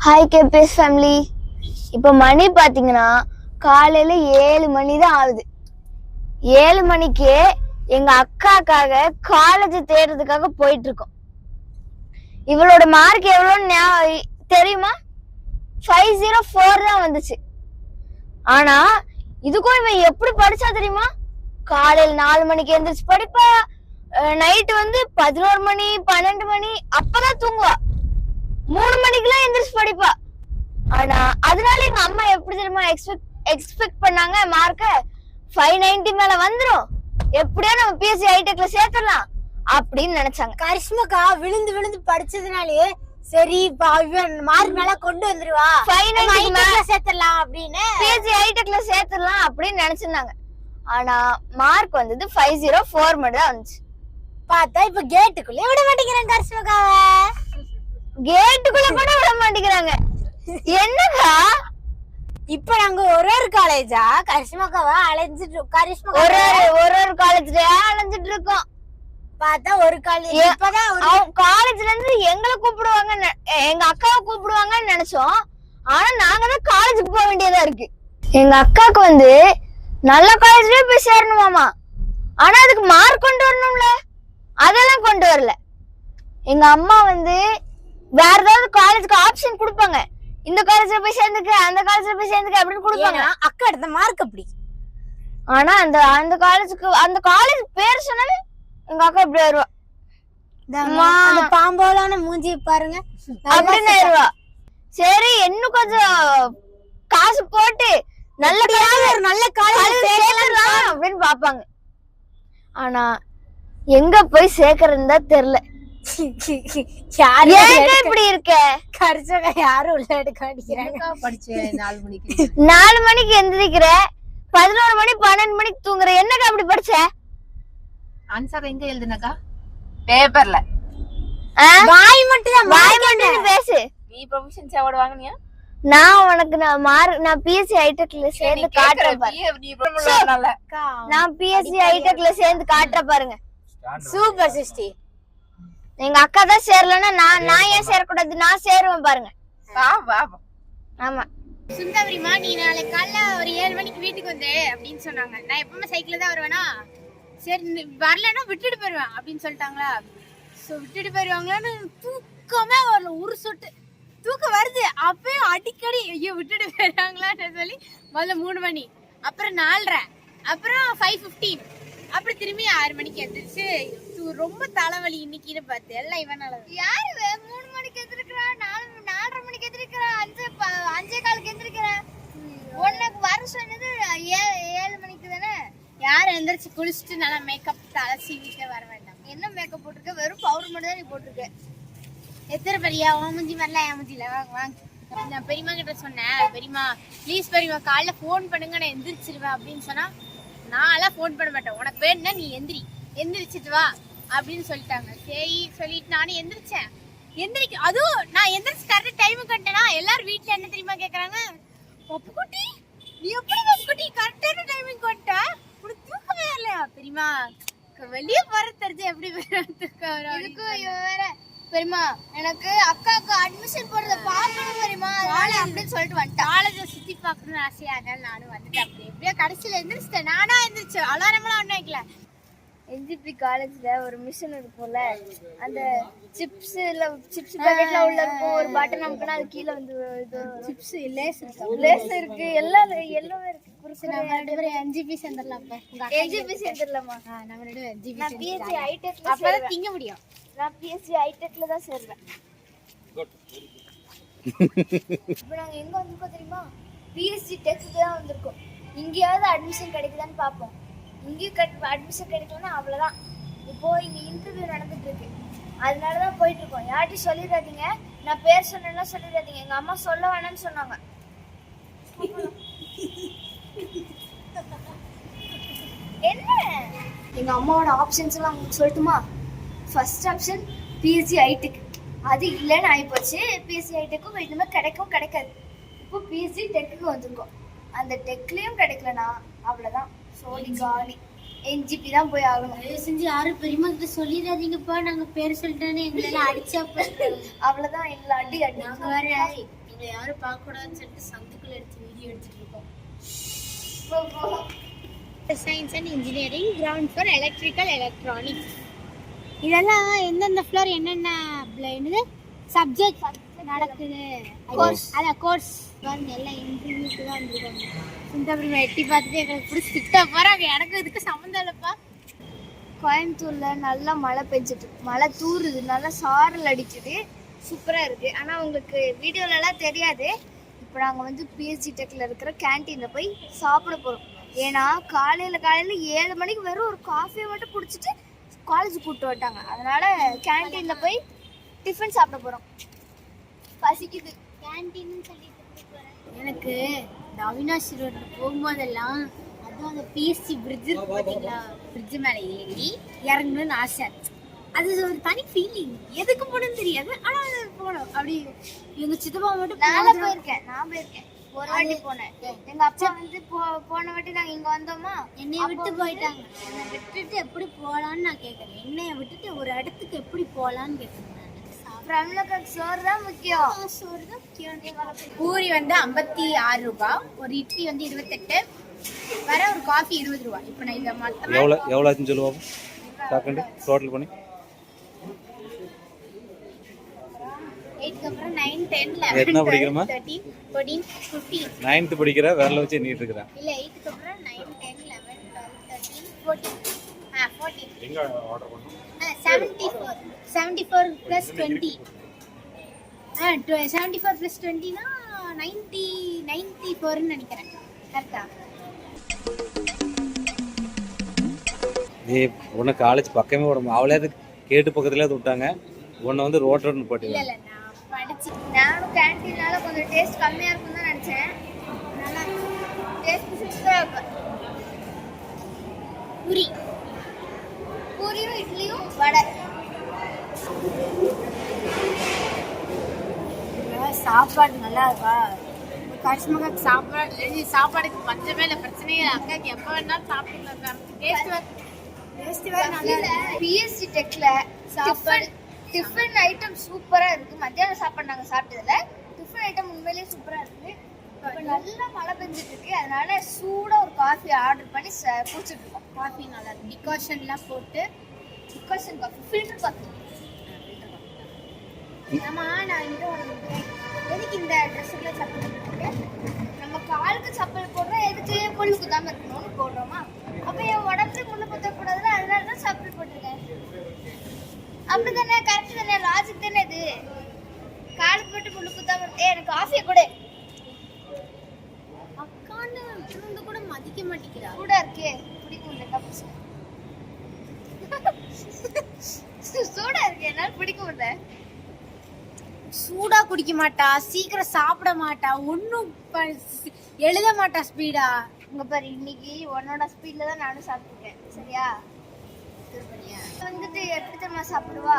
Hi KBS family. இப்போ மணி பார்த்தீங்கன்னா காலையில் 7 மணி தான் ஆகுது. 7 மணிக்கு எங்கள் அக்காக்காக காலேஜ் தேடுறதுக்காக போயிட்டு இருக்கோம். இவளோட மார்க் எவ்வளோன்னு தெரியுமா? 504 தான் வந்துச்சு. ஆனா இதுக்கும் இவன் எப்படி படிச்சா தெரியுமா? காலையில் 4 மணிக்கு எழுந்திரிச்சு படிப்பா, நைட்டு 11 மணி 12 மணி அப்பதான் தூங்குவா. 3 மணிக்கெல்லாம் எந்திரிச்சு படிப்பா. ஆனா அதனால எங்க அம்மா எப்படி தெரியுமா எக்ஸ்பெக்ட் பண்ணாங்க, மார்க்க 590 மேல வந்துரும், எப்படியோ நம்ம பிஎஸ்சி ஹைடெக்ல சேர்த்துடலாம் அப்படின்னு நினைச்சாங்க. கரிஷ்மாக்கா விழுந்து விழுந்து படிச்சதுனாலே சரி மார்க் நல்லா கொண்டு வந்துருவா, 590 சேர்த்துடலாம் அப்படின்னு பிஎஸ்சி ஹைடெக்ல சேர்த்துடலாம் அப்படின்னு நினைச்சிருந்தாங்க. ஆனா மார்க் வந்தது 504 மட்டும் தான் வந்துச்சு. பார்த்தா இப்ப கேட்டுக்குள்ளே விட மாட்டேங்கிறாங்க கரிஷ்மாக்காவ. கேட்டுக்குள்ள கூட விட மாட்டேங்கிறாங்க. என்னக்கா இப்ப நாங்க ஒரு காலேஜா கரிஷ்மாக்காவ அலைஞ்சிட்டு கரிஷ்மா ஒரு காலேஜ்ல அலைஞ்சிட்டு இருக்கோம். பார்த்தா ஒரு காலேஜ் இப்பதான் காலேஜ்ல இருந்து எங்களை கூப்பிடுவாங்க, எங்க அக்காவை கூப்பிடுவாங்கன்னு நினைச்சோம். ஆனா நாங்க தான் காலேஜுக்கு போக வேண்டியதா இருக்கு. எங்க அக்காவுக்கு நல்ல காலேஜ்லயே போய் சேரணுமாமா. ஆனா அதுக்கு மார்க் கொண்டு வரணும்ல, அதெல்லாம் கொண்டு வரல. எங்க அம்மா வேற ஏதாவது காலேஜுக்கு ஆப்ஷன் கொடுப்பாங்க, இந்த காலேஜ்ல போய் சேர்ந்துக்க அந்த காலேஜ்ல போய் சேர்ந்துக்க அப்படின்னு கொடுப்பாங்க. அக்கா எடுத்த மார்க் அப்படி. ஆனா அந்த காலேஜ் பேர் சொன்னாலே எங்க அக்கா இப்படி வருவா, பாம்போலான மூஞ்சி பாருங்க அப்படின்னு வருவா. சரி இன்னும் கொஞ்சம் காசு போட்டு நல்ல காலேஜ் சேர்க்கலாம் அப்படின்னு பாப்பாங்க. ஆனா எங்க போய் சேர்க்கறதுன்னு தான் தெரியல. இப்படி இருக்க கரிசக யாரும் உள்ள எடுக்க மாட்டேங்கிறாங்க. 4 மணிக்கு எந்திரிக்கிற, 11 மணி 12 மணிக்கு தூங்குற, என்னக்கா அப்படி படிச்ச? ஆன்சர் எங்க எழுதுனக்கா? பேப்பர்ல. வாய் மட்டும் பேசு. நீ ப்ரொஃபஷன் அவார்ட் வாங்குனியா? நான் உனக்கு நான் பிஎஸ்சி ஹைடெக்ல சேர்ந்து காட்டுறேன் பாருங்க. நான் பிஎஸ்சி ஹைடெக்ல சேர்ந்து காட்டுற பாருங்க. Super sixty. எங்க அக்கா தான் சேரலன்னா நான் ஏன் சேரக்கூடாது? நான் சேருவேன் பாருங்க. ஆமா சுந்தரிமா, நீ நாளை காலைல ஒரு 7 மணிக்கு வீட்டுக்கு வந்து அப்படின்னு சொன்னாங்க. நான் எப்பவுமே சைக்கிள் தான் வருவேனா, சரி வரலன்னா விட்டுட்டு போயிருவேன் அப்படின்னு சொல்லிட்டாங்களா. ஸோ விட்டுட்டு போயிருவாங்களான்னு தூக்கமே வரல, ஒரு சொட்டு தூக்கம் வருது. அப்பயும் அடிக்கடி ஐயோ விட்டுட்டு போயிடுறாங்களான்னு சொல்லி முதல்ல 3 மணி, அப்புறம் 4:30, அப்புறம் 5:15, அப்புறம் திரும்பி 6 மணிக்கு எழுந்திரிச்சு ரொம்ப தலைவலி இன்னைக்குன்னு பார்த்து எல்லாம் இவனால. யாரு 3 மணிக்கு எந்திரிக்கிறா, 4:30 மணிக்கு எந்திரிக்கிறா, 5:15 எந்திரிக்கிறா. உனக்கு வர சொன்னது 7 மணிக்கு தானே. யாரும் எந்திரிச்சு குளிச்சுட்டு நல்லா மேக்கப் தலை சீவிட்டு வர வேண்டாம். என்ன மேக்கப் போட்டிருக்க? வெறும் பவுடர் மட்டும் தான் நீ போட்டிருக்க. எத்தனை பெரியா உன் மூஞ்சி வரல, என் மூஞ்சில வாங்க. நான் பெரியம்மா கிட்ட சொன்னேன், பெரியம்மா ப்ளீஸ் பெரியம்மா காலைல ஃபோன் பண்ணுங்க, நான் எந்திரிச்சிருவேன் அப்படின்னு சொன்னா, நான்லாம் ஃபோன் பண்ண மாட்டேன், உனக்கு வேணும்னா நீ எந்திரிச்சிட்டு வா அப்படின்னு சொல்லிட்டாங்க. சரி சொல்லிட்டு நானும் எந்திரிச்சேன். அதுவும் நான் எந்திரிச்சு கரெக்ட் டைமுக்கு கட்டேனா. எல்லாரும் வீட்டுல என்ன தெரியுமா கேக்குறாங்க, பப்புக்குட்டி நீ எப்படி பப்புக்குட்டி கரெக்டான டைமிங் கொட்ட, உனக்கு தூக்கமே இல்லையா? பெரியமா வெளியே போற தெரிஞ்சு எப்படி தூக்கம் வரும். வேற பெரியமா எனக்கு அக்காவுக்கு அட்மிஷன் போடுறத பாக்கணும் பெரியமா அப்படின்னு சொல்லிட்டு வந்துட்டேன். காலேஜை சுத்தி பாக்கணும்னு ஆசையா, அதனால நானும் வந்துட்டேன். அப்படி எப்படியோ கடைசியில எந்திரிச்சிட்டேன். நானா எந்திரிச்சேன், அலாரமெல்லாம் ஒன்றும் வைக்கல. என்ஜிபி காலேஜ்ல ஒரு மிஷின் இருக்கும்ல, அந்த சிப்ஸ் பாக்கெட்ல உள்ள இருக்கும், ஒரு பட்டன் அமுக்குனா அது கீழ சிப்ஸ் லேஸ் இருக்கு, எல்லாம் எல்லாமே இருக்கு. நம்ம 2 பேரும் என்ஜிபி சேர்ந்துடலாம். என்ஜிபி சேர்ந்துடலாமா? நம்ம 2 பேரும் என்ஜிபி. நான் பிஎஸ்சி ஹைடெக்ல அப்பதான் திங்க முடியும். நான் பிஎஸ்சி ஹைடெக்ல தான் சேருவேன். இப்போ நாங்க எங்க வந்திருக்கோம் தெரியுமா? பிஎஸ்சி டெக்க்கு தான் வந்திருக்கோம். இங்கேயாவது அட்மிஷன் கிடைக்குதான்னு பார்ப்போம். இங்கேயும் அட்மிஷன் கிடைக்கலன்னா அவ்வளோதான். இப்போ இங்கே இன்டர்வியூ நடந்துட்டு இருக்கு, அதனாலதான் போயிட்டு இருக்கோம். யார்ட்டையும் சொல்லிடாதீங்க, நான் பேர் சொன்னேன்னா சொல்லிடாதீங்க. எங்க அம்மா சொல்ல வேணாம்னு சொன்னாங்க. என்ன எங்க அம்மாவோட ஆப்ஷன்ஸ் எல்லாம் உங்களுக்கு சொல்லட்டுமா? ஃபர்ஸ்ட் ஆப்ஷன் பிஎஸ்சி ஹைடெக், அது இல்லைன்னு ஆயிப்போச்சு. பிஎஸ்சி ஹைடெக்கும் இனிமே கிடைக்காது. இப்போ பிஎஸ்சி டெக்குக்கு வந்திருக்கோம். அந்த டெக்லயும் கிடைக்கலனா அவ்வளவுதான், சோலி காலி. என்ஜிபி தான் போய் ஆகணும். செஞ்சு யாரும் பெரியம்மா கிட்ட சொல்லிடாதீங்கப்பா, நாங்க பேர் சொல்லிட்டோன்னு எங்களெல்லாம் அடிச்சா அவ்வளவுதான், எங்களை அடி நாங்க வேற உங்களை யாரும் பார்க்க கூடாதுன்னு சொல்லிட்டு சந்துக்குள்ள எடுத்து வீடியோ எடுத்துட்டு இருக்கோம். Science and engineering, ground floor electrical electronics. இதெல்லாம் எந்தெந்த ஃப்ளோர் என்னென்ன என்னது சப்ஜெக்ட் நடக்குது அதான் கோர்ஸ் பாருங்க. எல்லாம் இன்டர்வியூக்கு தான் வந்துருக்காங்க. சுந்தரபுரம் எட்டி பார்த்துட்டு எங்களுக்கு பிடிச்சி திட்ட போறாங்க. எனக்கு இதுக்கு சம்மந்தம் இல்லைப்பா. கோயம்புத்தூர்ல நல்லா மழை பெஞ்சிட்டு மழை தூருது, நல்லா சாரல் அடிக்குது, சூப்பரா இருக்கு. ஆனா உங்களுக்கு வீடியோல எல்லாம் தெரியாது. இப்போ நாங்க வந்து பிஎஸ்ஜி டெக்ல இருக்கிற கேன்டீன்ல போய் சாப்பிட போறோம். ஏன்னா காலையில 7 மணிக்கு வெறும் ஒரு காஃபியை மட்டும் குடிச்சிட்டு காலேஜ் கூப்பிட்டு வந்துட்டாங்க. அதனால கேன்டீன்ல போய் டிஃபன் சாப்பிட போறோம். பசிக்குது. கேன்டீன்னு சொல்லிட்டு எனக்கு இந்த அவினாஷ் ரோட்ல போகும்போதெல்லாம் அதுவும் அந்த பிஎஸ்சி பிரிட்ஜ் இருக்கு பார்த்தீங்களா, பிரிட்ஜ் மேலே ஏறி இறங்கணும்னு ஆசை. அது ஒரு தனி ஃபீலிங். எதுக்கு போகணும்னு தெரியாது, ஆனால் அது போகணும். அப்படி எங்க சித்தப்பா மட்டும் நான் போயிருக்கேன் ஒரு வாட்டி போனேன். எங்க அப்பா வந்து போன வாட்டி நாங்க இங்க வந்தோமா, என்னைய விட்டு போயிட்டாங்க. என்னை விட்டுட்டு எப்படி போகலான்னு நான் கேட்குறேன். என்னைய விட்டுட்டு ஒரு இடத்துக்கு எப்படி போகலான்னு கேட்குறேன். சோறு தான் முக்கியம். பூரி வந்து 56 ரூபாய், ஒரு இட்லி வந்து 28, வர ஒரு காஃபி 20 ரூபாய். இப்போ நான் இதை மொத்தமாக எவ்வளோ ஆச்சுன்னு சொல்லுவோம். செகண்ட் டோட்டல் பண்ணி 8க்கு அப்புறம் 9, 10, 11, எத்தனை படிக்கிறமா? 13, 14, 15. 9th படிக்கிற வேறல வச்சு எண்ணிட்டு இருக்கிறேன். இல்ல 8க்கு அப்புறம் 9, 10, 11, 12, 13, 14. 14. எங்க ஆர்டர் பண்ணோம்? 74 plus 20. 74 plus 20 னா 94 ன்னு நினைக்கிறேன். கரெக்ட்டா? ஏய் உன்னை காலேஜ் பக்கமே விட அவளே அது கேட்டு பக்கத்துலேயே அது விட்டாங்க. உன்னை வந்து ரோட்ல போட்டு இல்ல நான் படிச்சு நானும் கேன்டீன்னால கொஞ்சம் டேஸ்ட் கம்மியா இருக்கும் தான் நினைச்சேன். நல்லா டேஸ்ட் சூப்பரா இருக்கு. பூரியும் இட்லியும் வடை. சாப்பாடு நல்லா இருக்கா? கஷ்டமாக சாப்பாடுக்கு பஞ்சமே இல்லை, பிரச்சனையே இல்லை. அக்காக்கு எப்போ வேணாலும் சாப்பிட்டுக்கலாம். டேஸ்ட் வேற நல்லா. பிஎஸ்சி டெக்ல டிஃபன் ஐட்டம் சூப்பரா இருக்கு. மத்தியானம் சாப்பாடு நாங்க சாப்பிட்டதுல டிஃபன் ஐட்டம் உண்மையிலேயே சூப்பரா இருக்கு. இப்போ நல்லா மழை பெஞ்சிட்டு இருக்கு, அதனால சூடா ஒரு காஃபி ஆர்டர் பண்ணி குடிச்சிட்டு இருக்கோம். காஃபி நல்லா இருக்கு. டிகாஷன்லாம் போட்டு டிகாஷன் காஃபி, ஃபில்டர் காஃபி. ஆமா, நான் எதுக்கு இந்த ட்ரெஸ்ஸுக்குள்ள சப்பல் போட்டுருக்கேன்? நம்ம காலுக்கு சப்பல் போடுறோம், எதுக்கு முள்ளு குத்தாம இருக்கணும்னு போடுறோமா? அப்ப என் உடம்புல முள்ளு குத்தக்கூடாதுல, அதனால தான் சப்பல் போட்டிருக்கேன். அப்படிதானே? கரெக்ட் தானே? லாஜிக் தானே இது? காலுக்கு போட்டு முள்ளு குத்தாம இருக்கு. எனக்கு காஃபியை கொடு. அக்கான்னு இருந்து கூட மதிக்க மாட்டேங்கிறா. கூட இருக்கே, பிடிக்கும் இல்லை கப்பு. சூடா இருக்கு, என்னால பிடிக்க முடியல. சூடா குடிக்க மாட்டா, சீக்கிரம் சாப்பிட மாட்டா, ஒன்னும் எழுத மாட்டா ஸ்பீடா. இங்க பாரு, இன்னைக்கு உன்னோட ஸ்பீட்ல தான் நானும் சாப்பிட்டுருக்கேன். சரியா? வந்துட்டு எப்படி தெரியுமா சாப்பிடுவா?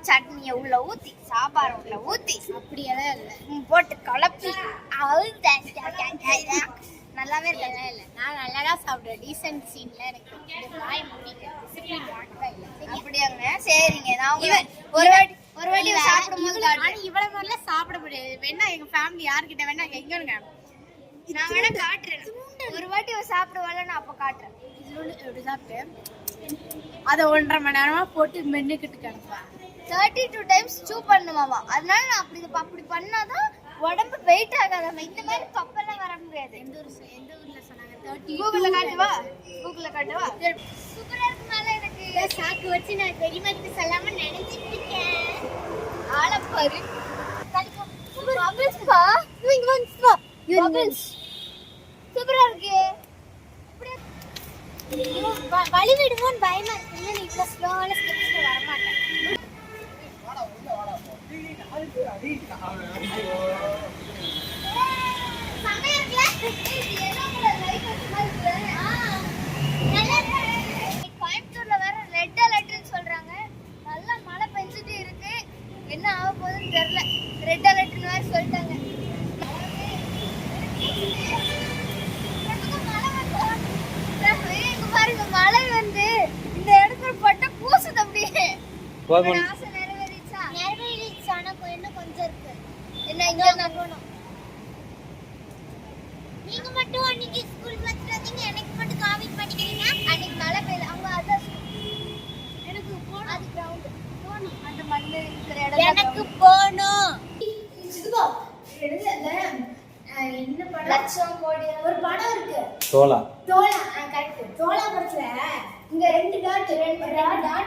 சட்னியை உள்ள ஊத்தி, சாம்பார் உள்ள ஊத்தி, அப்படியெல்லாம் இல்ல, போட்டு கலப்பி நல்லாவே இருக்கல. இல்ல நான் நல்லாதான் சாப்பிடுவேன். டீசென்ட் சீன்ல எனக்கு வாய் மூடிட்டு டிசிப்ளின் வாட்டா இல்ல. அப்படியாங்க? சரிங்க, நான் ஒரு வாட்டி சாப்பிடும்போது இவ்வளவு மாதிரிலாம் சாப்பிட முடியாது. வேணா எங்க ஃபேமிலி யார்கிட்ட வேணா எங்க நான் வேணா காட்டுறேன். ஒரு வாட்டி சாப்பிடுவாள், நான் அப்ப காட்டுறேன். இப்படி சாப்பிட்டு அதை 1.5 மணி நேரமா போட்டு மென்னுக்கிட்டு கிடப்பேன். 32 டைம்ஸ் சூ பண்ணுமாமா. அதனால நான் அப்படி பண்ணாதான் உடம்பு வெயிட் ஆகாதாம. இந்த மாதிரி பப்பெல்லாம் வர முடியாது. எந்த ஊர்ல சொன்னாங்க? கூகுள்ல காட்டுவா. சூப்பரா இருக்கு. மேல எனக்கு சாக்கு வச்சு நான் பெரியமாக்கு சொல்லாம நினைச்சிட்டு இருக்கேன். ஆளப்பாரு சூப்பரா இருக்கு. வழி விடுவோன்னு பயமா இருக்கு. நீ இவ்வளவு ஸ்லோவான ஸ்டெப்ஸ்ல வர மாட்டேன். கோயம்புத்தூர்ல வேற ரெட் அலர்ட்னு சொல்றாங்க. நல்லா மழை பெஞ்சிட்டு இருக்கு. என்ன ஆக போகுதுன்னு தெரியல. ரெட் அலர்ட்னு வேற சொல்லிட்டாங்க. பாருங்க, மழை வந்து இந்த இடத்துல பட்ட பூசுது. அப்படியே ஆசை நிறைவேறிச்சா? நிறைவேறிச்சு. ஆனா இன்னும் கொஞ்சம் இருக்கு. என்ன இங்க நான் போகணும். நீங்க மட்டும் அன்னைக்கு ஸ்கூல் பஸ்ல வந்தீங்க, எனக்கு மட்டும் காவி பண்ணிக்கிறீங்க. அன்னைக்கு மழை பெய்யல, அவங்க அதான் எனக்கு போணும். அது கிரவுண்ட் போணும், அந்த மண்ணு இருக்கிற இடம் எனக்கு போணும். இதுவா என்ன படம்? லட்சம் கோடி ஒரு படம் இருக்கு, தோலா. தோலா. கரெக்ட். தோலா படத்துல இங்க ரெண்டு டாட்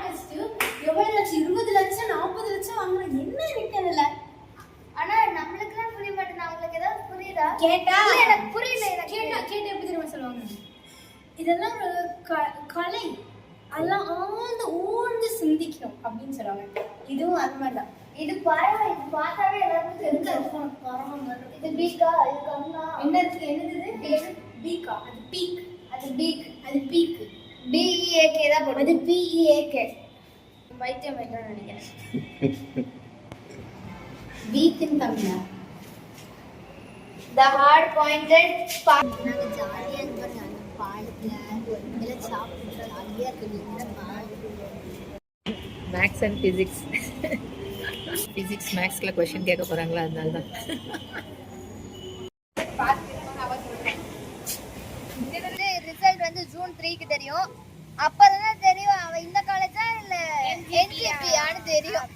வச்சுட்டு எவ்வளவு லட்சம், 20 லட்சம் 40 லட்சம் வாங்குறாங்க. என்ன இருக்கு அதுல? ஆனா நம்மளுக்குலாம் புரிய மாட்டேங்குது, அவங்களுக்கு ஏதாவது புரியுதா? கேட்டா எனக்கு புரியல. கேட்டா எப்படி தெரியுமா சொல்லுவாங்க, இதெல்லாம் ஒரு கலை, அதெல்லாம் ஊர்ந்து சிந்திக்கணும் அப்படின்னு சொல்லுவாங்க. இதுவும் அது மாதிரி தான். இது பறவை, இது பார்த்தாவே எல்லாருக்கும் தெரிஞ்சிருக்கும். இது பீக்கா, இது கண்ணா, என்னது பீக்கா, அது பீக், அது பீக், அது பீக். BEAK தான் போடுது. அது PEAK. வைத்தியம் என்றால் நினைக்கிறேன். வீக்கின் தமிழா? The hard pointed part. நாங்க ஜாலியா இருப்போம், அந்த பாலத்துல எல்லாம் சாப்பிட்டு ஜாலியா இருக்கணும். Maths and physics. பிசிக்ஸ் மேக்ஸ்ல क्वेश्चन கேட்க போறாங்களா, அதனால தான். ரிசல்ட் வந்து ஜூன் 3க்கு தெரியும். அப்பதான் தெரியும் அவ இந்த காலேஜா இல்ல NGP ஆனு தெரியும்.